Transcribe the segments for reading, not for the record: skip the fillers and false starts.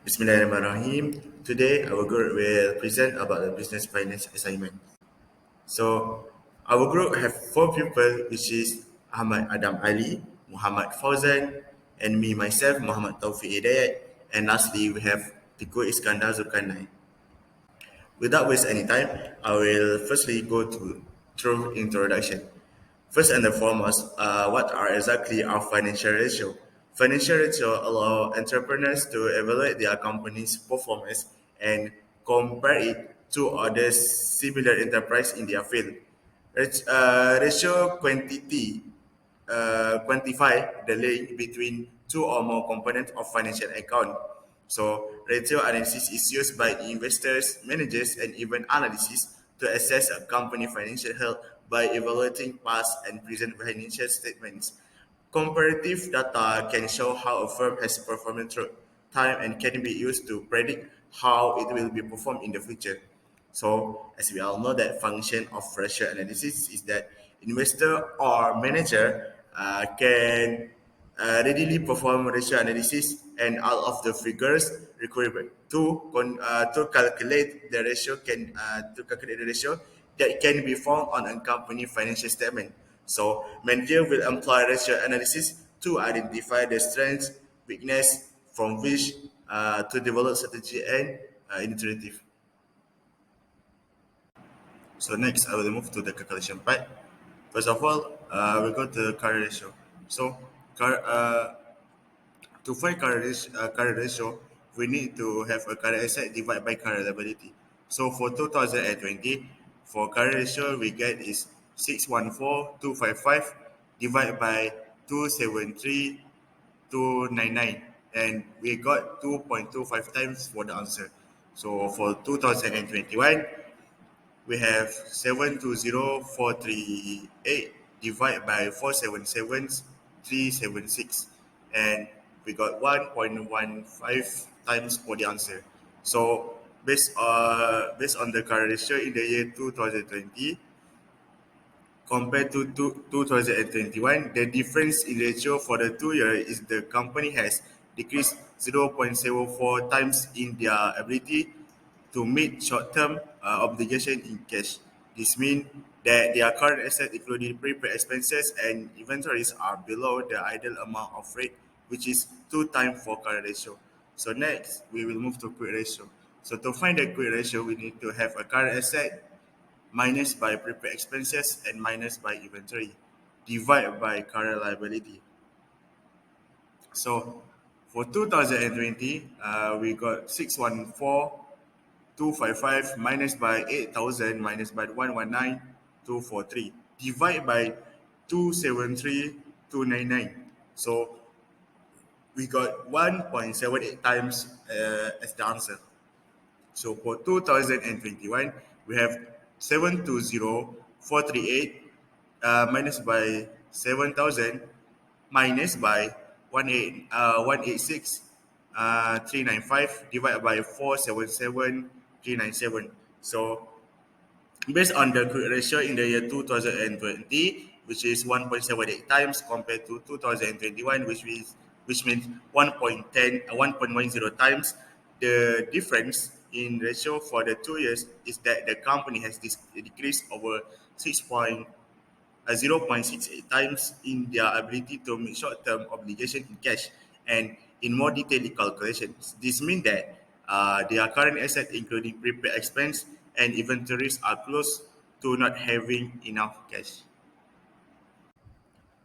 Bismillahirrahmanirrahim. Today, our group will present about the business finance assignment. So, our group have four people, which is Ahmad Adam Ali, Muhammad Fauzan, and me myself, Muhammad Taufiq Hidayat. And lastly, we have Tiku Iskandar Zulkarnain. Without waste any time, I will firstly go through introduction. First and foremost, what are exactly our financial ratio? Financial ratio allow entrepreneurs to evaluate their company's performance and compare it to other similar enterprise in their field. Ratio quantify the link between two or more components of financial account. So ratio analysis is used by investors, managers, and even analysts to assess a company financial health by evaluating past and present financial statements. Comparative data can show how a firm has performed through time and can be used to predict how it will be performed in the future. So, as we all know, that function of ratio analysis is that investor or manager can readily perform ratio analysis and all of the figures required to calculate the ratio that can be found on a company financial statement. So, manager will employ ratio analysis to identify the strengths, weakness from which to develop strategy and initiative. So next, I will move to the calculation part. First of all, we'll go to current ratio. So cur- uh, to find current ratio, we need to have a current asset divided by current liability. So for 2020, for current ratio, we get is 614,255 divided by 273,299, and we got 2.25 times for the answer. So for 2021, we have 720,438 divided by 477,376, and we got 1.15 times for the answer. So based on the current ratio in the year 2020 compared to 2021, the difference in ratio for the 2 years is the company has decreased 0.74 times in their ability to meet short-term obligation in cash. This means that their current assets, including prepaid expenses and inventories, are below the ideal amount of rate, which is 2 times for current ratio. So next, we will move to quick ratio. So to find the quick ratio, we need to have a current asset minus by prepaid expenses and minus by inventory, divide by current liability. So for 2020, we got 614,255 minus by 8,000 minus by 119,243 divide by 273,299. So we got 1.78 times as the answer. So for 2021, we have 720,438 minus by 7,000 minus by 186 395 divided by 477,397. So based on the quick ratio in the year 2020, which is 1.78 times compared to 2021, which means 1.10 times. The difference in ratio for the 2 years is that the company has decreased over 0.68 times in their ability to meet short-term obligation in cash. And in more detailed calculations, this means that their current assets, including prepaid expense and inventories, are close to not having enough cash.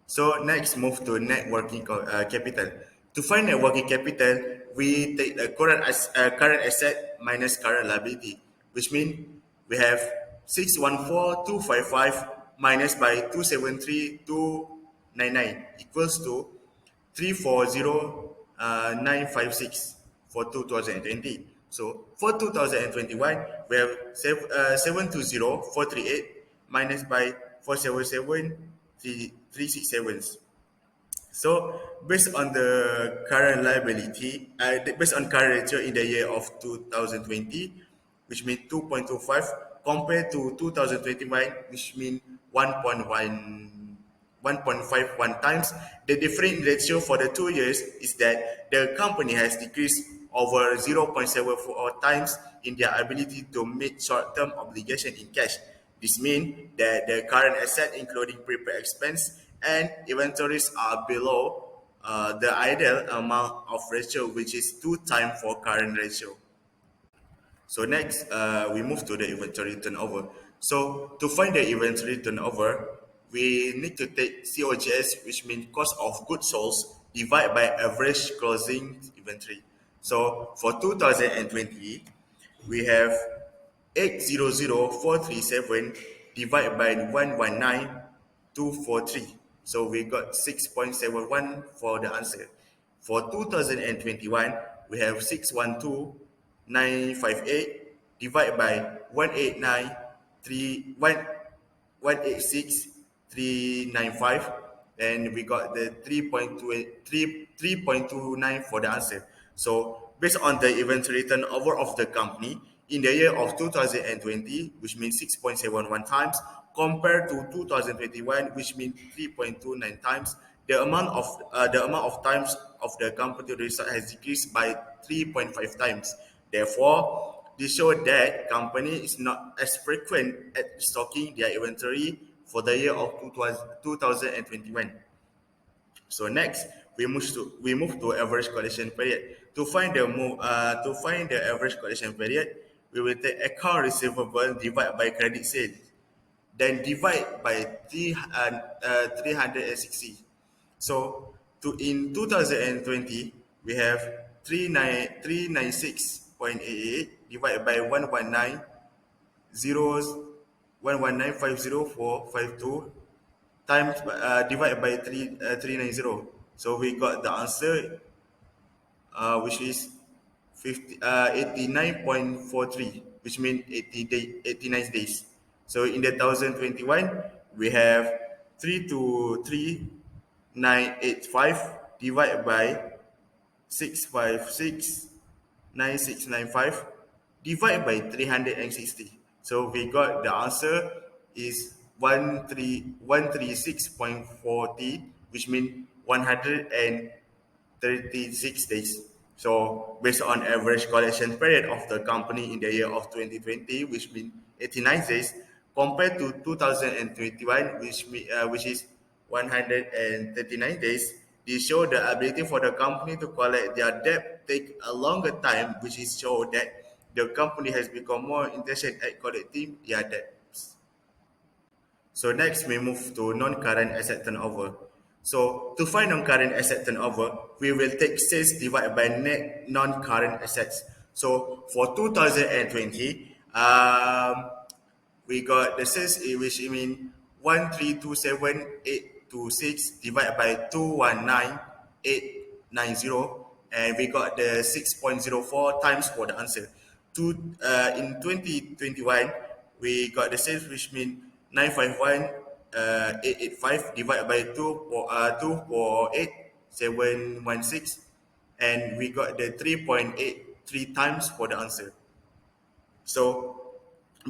So next, move to net working capital. To find net working capital, we take the current asset minus current liability, which means we have 614,255 minus by 273,299 equals to 340,956 for 2020. So for 2021, we have 720,438 minus by 477,367. So based on the current liability, based on current ratio in the year of 2020, which means 2.25 compared to 2021, which means 1.51 times. The different ratio for the 2 years is that the company has decreased over 0.74 times in their ability to meet short-term obligation in cash. This means that the current asset, including prepaid expense and inventories, are below the ideal amount of ratio, which is 2 times for current ratio. So next, we move to the inventory turnover. So to find the inventory turnover, we need to take COGS, which means cost of goods sold, divided by average closing inventory. So for 2020, we have 800,437 divided by 119,243. So we got 6.71 for the answer. For 2021, we have 612,958 divided by 186,395, and we got the 3.29 for the answer. So based on the inventory turnover of the company in the year of 2020, which means 6.71 times, compared to 2021, which means 3.29 times, the amount of times of the company result has decreased by 3.5 times. Therefore, this shows that company is not as frequent at stocking their inventory for the year of 2021. So next, we move to average collection period. To find the average collection period, we will take account receivable divided by credit sale, then divide by 360. So in 2020, we have 396.88 divided by 119,051,119,50452 times divided by 390. So we got the answer, which is 89.43, which means 89 days. So in the 2021, we have 323,985 divided by 656,9695 divided by 360. So we got the answer is 136.40, which means 136 days. So based on average collection period of the company in the year of 2020, which means 89 days, compared to 2021, which is 139 days, this show the ability for the company to collect their debt take a longer time, which is show that the company has become more intentional at collecting their debts. So next we move to non-current asset turnover. So to find non-current asset turnover, we will take sales divided by net non-current assets. So for 2020, we got the sales, which mean 1327826 divided by 219,890, and we got the 6.04 times for the answer. In 2021, we got the sales, which mean 951,885 divided by 248,716, and we got the 3.83 times for the answer. So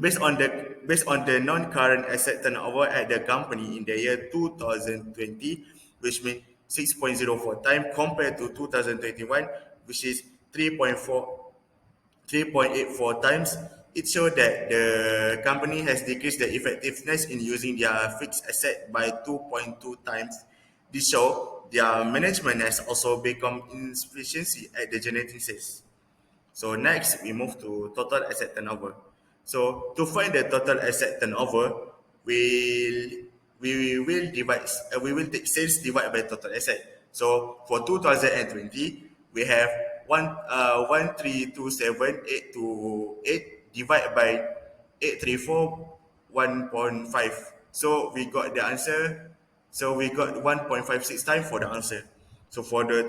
based on the non-current asset turnover at the company in the year 2020, which means 6.04 times compared to 2021, which is 3.84 times, it showed that the company has decreased the effectiveness in using their fixed asset by 2.2 times. This show their management has also become insufficiency at the generating sales. So next, we move to total asset turnover. So to find the total asset turnover, we we will take sales divided by total asset. So for 2020, we have 1,327,828 divided by 834,1.5. So we got the answer. So we got 1.56 times for the answer. So for the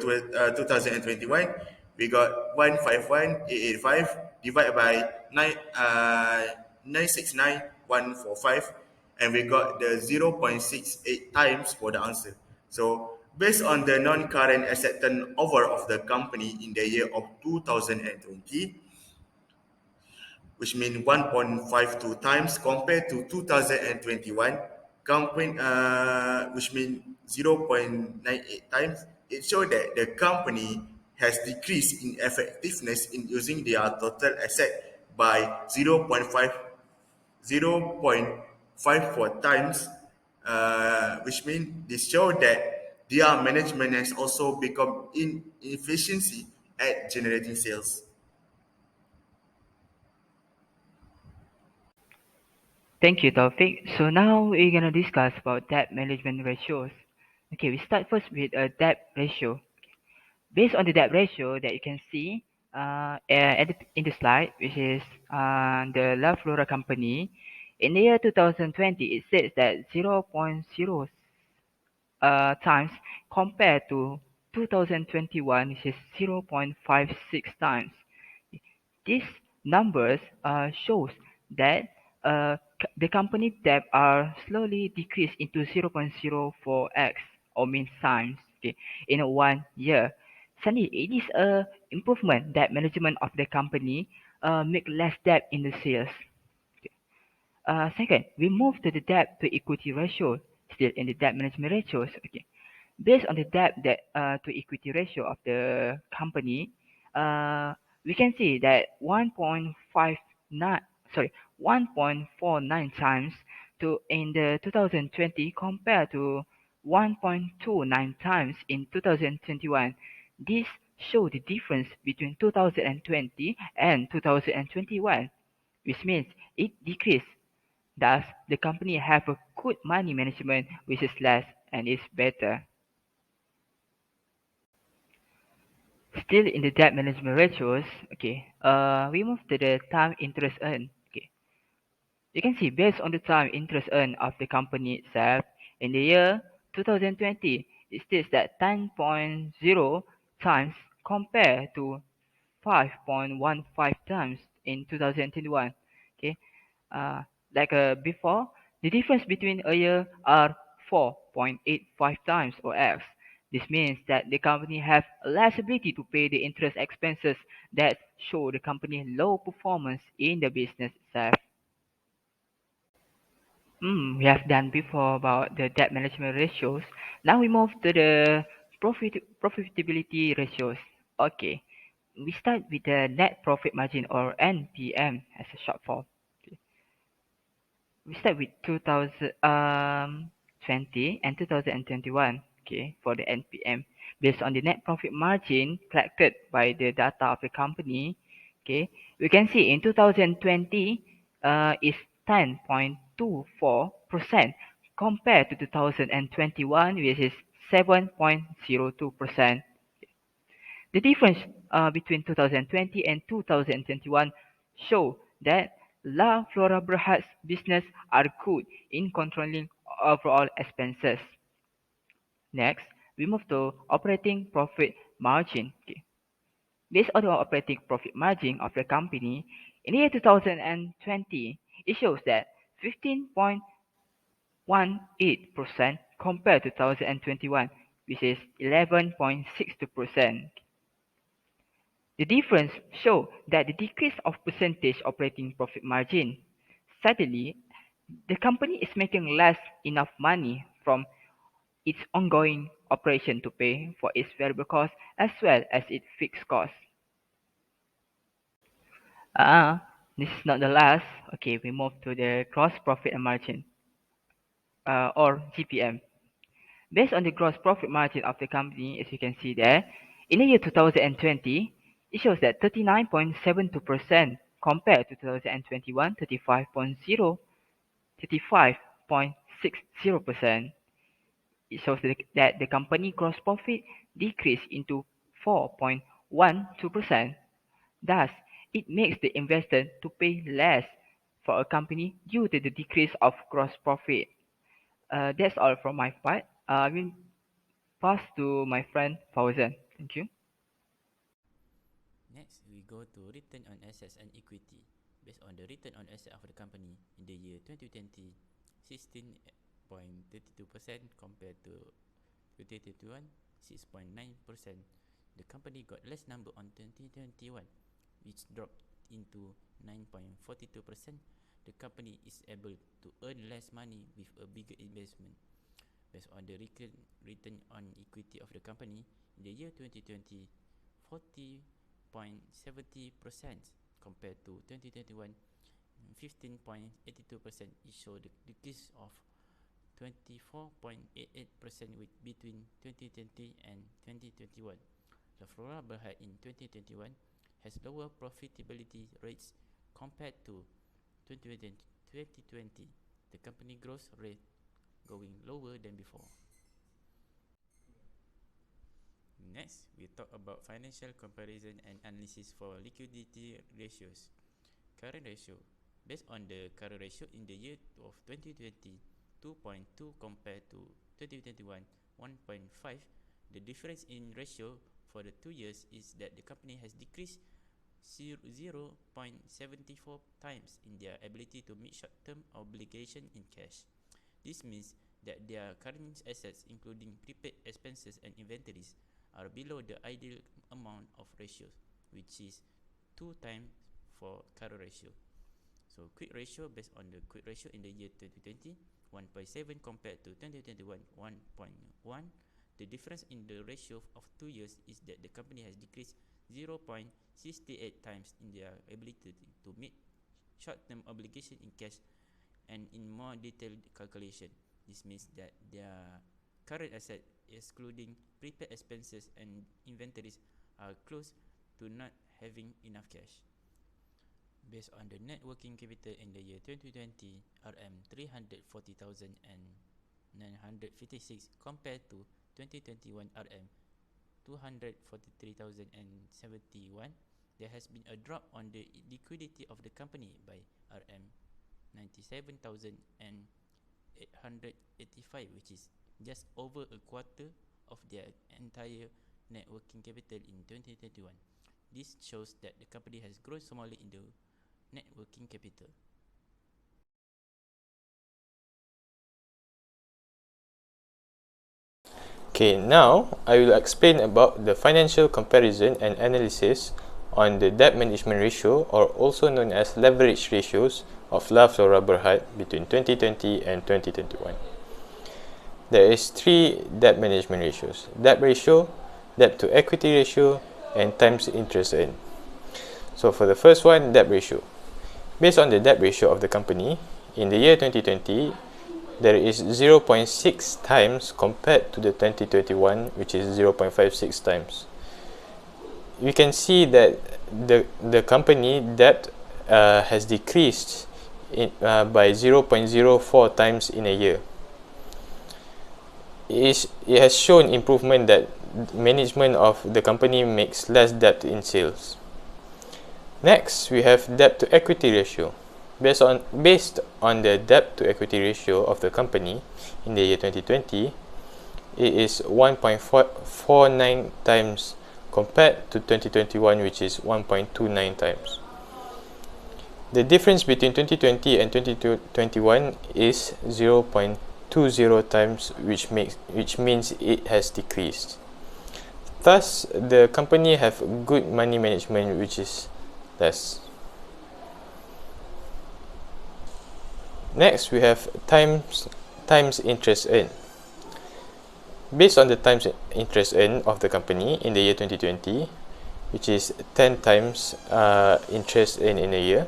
2021, we got 151,885 divided by 969,145, and we got the 0.68 times for the answer. So based on the non-current asset turnover of the company in the year of 2020, which means 1.52 times compared to 2021, which means 0.98 times, it showed that the company has decreased in effectiveness in using their total asset by 0.54 times, which means this show that their management has also become inefficiency at generating sales. Thank you, Taufik. So now we're gonna discuss about debt management ratios. Okay, we start first with a debt ratio. Based on the debt ratio that you can see in the slide, which is the La Flora company, in the year 2020, it says that zero point 0.0 times compared to 2021, which is 0.56 times. These numbers shows that the company debt are slowly decreased into 0.04x or mean times, okay, in 1 year. Suddenly, it is a improvement that management of the company make less debt in the sales. Okay. Second, we move to the debt to equity ratio, still in the debt management ratios. Okay. Based on the debt that to equity ratio of the company, we can see that 1.59, sorry, 1.49 times to in the 2020 compared to 1.29 times in 2021. This show the difference between 2020 and 2021, which means it decreased. Thus, the company have a good money management which is less and is better. Still in the debt management ratios, okay, we move to the time interest earned. Okay, you can see based on the time interest earned of the company itself, in the year 2020, it states that 10.0 times compared to 5.15 times in 2021. Okay, uh, before, the difference between a year are 4.85 times or X. This means that the company have less ability to pay the interest expenses that show the company low performance in the business itself. We have done before about the debt management ratios. Now we move to the profitability ratios. Okay, we start with the net profit margin or NPM as a short form. Okay. We start with 2020 and 2021, okay, for the NPM. Based on the net profit margin collected by the data of the company, okay, we can see in 2020 is 10.24% compared to 2021, which is 7.02%. The difference between 2020 and 2021 show that La Flora Berhad's business are good in controlling overall expenses. Next, we move to operating profit margin. Okay. Based on the operating profit margin of the company, in the year 2020, it shows that 15.18% compared to 2021, which is 11.62%. The difference show that the decrease of percentage operating profit margin. Suddenly, the company is making less enough money from its ongoing operation to pay for its variable costs as well as its fixed costs. This is not the last. Okay, we move to the gross profit and margin or GPM. Based on the gross profit margin of the company, as you can see there, in the year 2020, it shows that 39.72% compared to 2021, 35.60%. It shows that the company gross profit decreased into 4.12%. Thus, it makes the investor to pay less for a company due to the decrease of gross profit. That's all from my part. I will pass to my friend Fauzan. Thank you. Next, we go to return on assets and equity. Based on the return on asset of the company in the year 2020, 16.32% compared to 2021, 6.9%. The company got less number on 2021, which dropped into 9.42%. The company is able to earn less money with a bigger investment. Based on the return on equity of the company in the year 2020, 40.70% compared to 2021, 15.82%. It showed a decrease of 24.88% between 2020 and 2021. The Flora Berhad in 2021 has lower profitability rates compared to 2020. The company growth rate going lower than before. Next, we talk about financial comparison and analysis for liquidity ratios. Current ratio. Based on the current ratio in the year of 2020, 2.2 compared to 2021, 1.5. The difference in ratio for the 2 years is that the company has decreased 0.74 times in their ability to meet short-term obligation in cash. This means that their current assets, including prepaid expenses and inventories, are below the ideal amount of ratios, which is 2 times for current ratio. So quick ratio, based on the quick ratio in the year 2020, 1.7 compared to 2021, 1.1. The difference in the ratio of 2 years is that the company has decreased 0.68 times in their ability to meet short-term obligation in cash. And in more detailed calculation, this means that their current asset, excluding prepaid expenses and inventories, are close to not having enough cash. Based on the net working capital in the year 2020, RM 340,956 compared to 2021 RM 243,071, there has been a drop on the liquidity of the company by RM 97,885, which is just over a quarter of their entire net working capital in 2021. This shows that the company has grown smallly in the net working capital. Okay, now I will explain about the financial comparison and analysis on the debt management ratio, or also known as leverage ratios, of La Flora Berhad between 2020 and 2021. There is 3 debt management ratios: debt ratio, debt to equity ratio, and times interest earned. So for the first one, debt ratio. Based on the debt ratio of the company, in the year 2020, there is 0.6 times compared to the 2021, which is 0.56 times. You can see that the company debt has decreased by 0.04 times in a year. It has shown improvement that management of the company makes less debt in sales. Next, we have debt to equity ratio. Based on the debt to equity ratio of the company in the year 2020, it is 1.49 times compared to 2021, which is 1.29 times. The difference between 2020 and 2021 is 0.20 times, which means it has decreased. Thus, the company have good money management, which is less. Next, we have times interest earned. Based on the times interest earned of the company in the year 2020, which is 10 times interest earned in a year,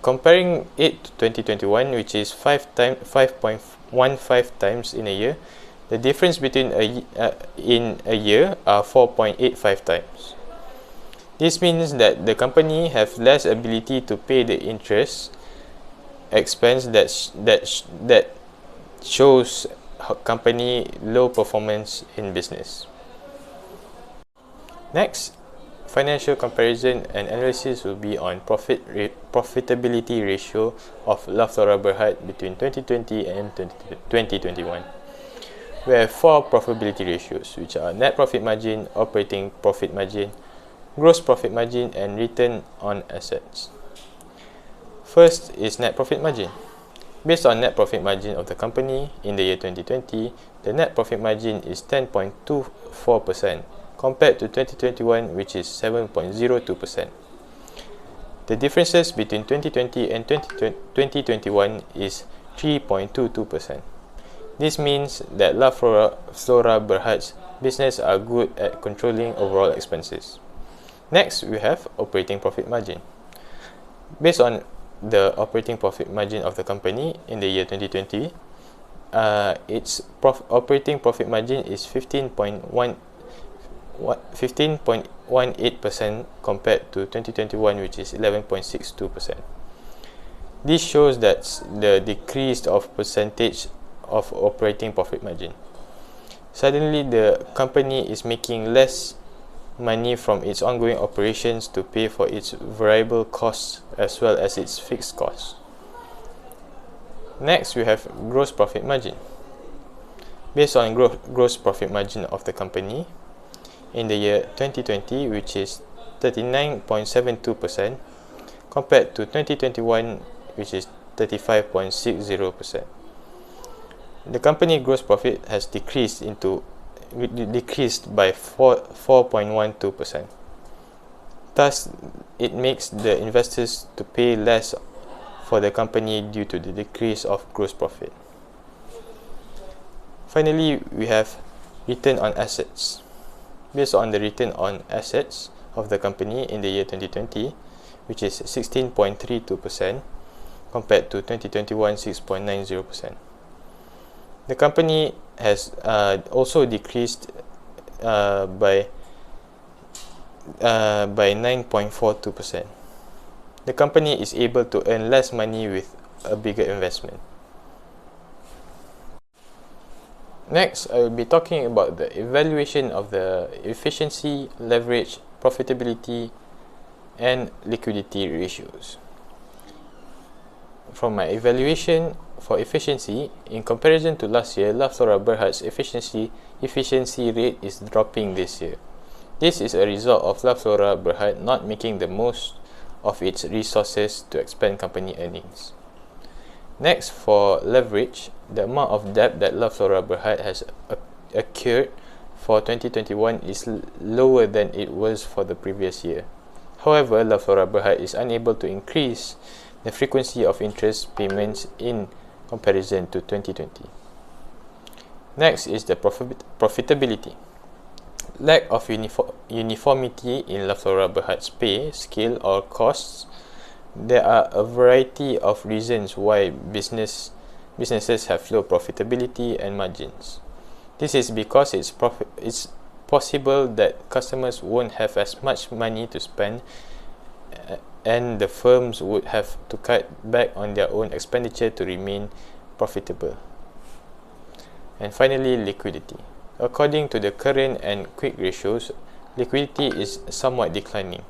comparing it to 2021, which is 5.15 times in a year, the difference between in a year are 4.85 times. This means that the company have less ability to pay the interest expense that shows company low performance in business. Next, financial comparison and analysis will be on profitability ratio of La Flora Berhad between 2020 and 2021. We have 4 profitability ratios, which are net profit margin, operating profit margin, gross profit margin, and return on assets. First is net profit margin. Based on net profit margin of the company in the year 2020, the net profit margin is 10.24% compared to 2021, which is 7.02%. The differences between 2020 and 2021 is 3.22%. This means that La Flora Berhad's business are good at controlling overall expenses. Next, we have operating profit margin. Based on the operating profit margin of the company in the year 2020, its operating profit margin is 15.18% compared to 2021, which is 11.62%. This shows that the decrease of percentage of operating profit margin. Suddenly, the company is making less money from its ongoing operations to pay for its variable costs as well as its fixed costs. Next, we have gross profit margin. Based on gross profit margin of the company in the year 2020, which is 39.72% compared to 2021, which is 35.60%. The company gross profit has decreased by 4.12%. Thus, it makes the investors to pay less for the company due to the decrease of gross profit. Finally, we have return on assets. Based on the return on assets of the company in the year 2020, which is 16.32% compared to 2021 6.90%. The company has also decreased by 9.42%. The company is able to earn less money with a bigger investment. Next, I will be talking about the evaluation of the efficiency, leverage, profitability, and liquidity ratios. From my evaluation for efficiency, in comparison to last year, La Flora Berhad's efficiency rate is dropping this year. This is a result of La Flora Berhad not making the most of its resources to expand company earnings. Next, for leverage, the amount of debt that La Flora Berhad has accrued for 2021 is lower than it was for the previous year. However, La Flora Berhad is unable to increase the frequency of interest payments in comparison to 2020. Next is the profitability. Lack of uniformity in La Flora Berhad's pay, scale, or costs. There are a variety of reasons why businesses have low profitability and margins. This is because it's possible that customers won't have as much money to spend, and the firms would have to cut back on their own expenditure to remain profitable. And finally, liquidity. According to the current and quick ratios, liquidity is somewhat declining.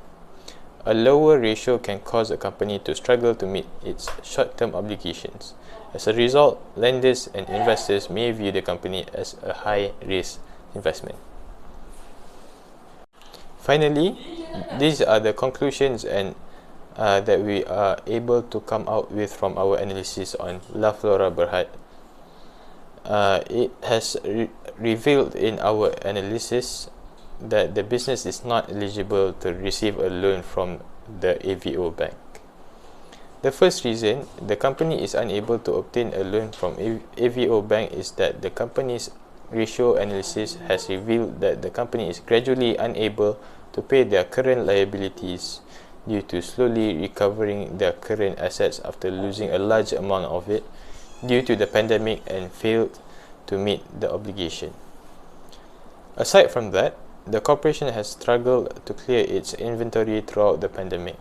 A lower ratio can cause a company to struggle to meet its short-term obligations. As a result, lenders and investors may view the company as a high-risk investment. Finally, these are the conclusions and that we are able to come out with from our analysis on La Flora Berhad. It has revealed in our analysis that the business is not eligible to receive a loan from the AVO bank. The first reason the company is unable to obtain a loan from AVO bank is that the company's ratio analysis has revealed that the company is gradually unable to pay their current liabilities due to slowly recovering their current assets after losing a large amount of it due to the pandemic and failed to meet the obligation. Aside from that, the corporation has struggled to clear its inventory throughout the pandemic,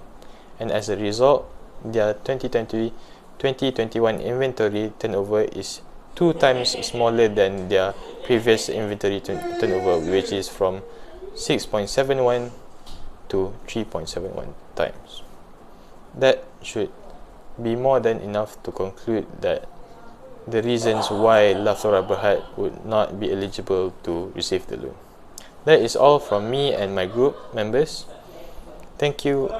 and as a result, their 2020-2021 inventory turnover is 2 times smaller than their previous inventory turnover, which is from 6.71 to 3.71 times. That should be more than enough to conclude that the reasons why La Flora Berhad would not be eligible to receive the loan. That is all from me and my group members. Thank you.